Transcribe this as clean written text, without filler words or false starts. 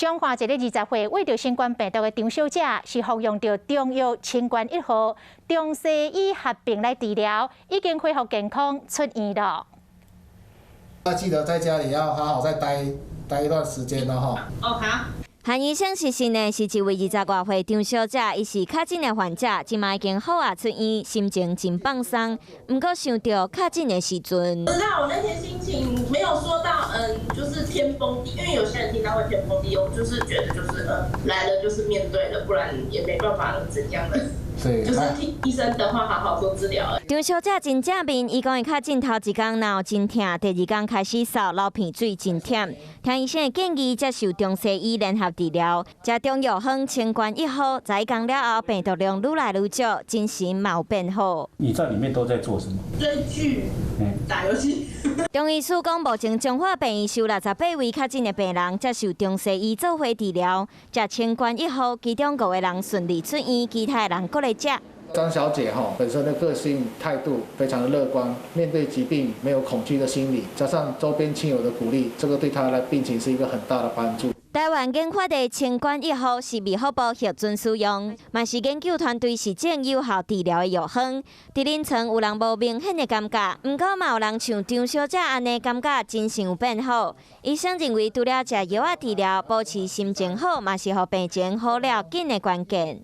彰化一个20岁为着新冠病毒的张小姐，是服用着中药清冠1号、中西医合并来治疗，已经恢复健康出院了。要记得在家里要好好再待一段时间了哈。哦，好。 韩医生实行的是一位20多岁张小姐，伊是较紧的患者，即马已经好啊出院，心情真放松。不过想到较紧的时阵，知道我那天心情没有说到就是天崩地，因为有些人听到会天崩地，我就是觉得就是来了就是面对了，不然也没办法怎样的。 就是听医生的话，好好做治疗。张小姐真正面，伊讲伊较紧头一天闹真痛，第2天开始扫流鼻水真忝。听医生的建议，接受中西医联合治疗，食中药方清冠1号，在讲了后，病毒量愈来愈少，精神嘛有变好。你在里面都在做什么？追剧、打游戏。中医师讲，目前彰化病院收68位较紧的病人接受中西医做伙治疗，食清冠1号，其中5个人顺利出院，其他的人搁来食。张小姐本身的个性态度非常的乐观，面对疾病没有恐惧的心理，加上周边亲友的鼓励，这个对她的病情是一个很大的帮助。台湾研发的清冠1号是未核保核准使用，嘛是研究团队实证有效治疗的药方。伫临床有人无明显的感觉，不过嘛有人像张小姐安尼感觉精神有变好。医生认为除了食药治疗，保持心情好，嘛是互病情好了紧的关键。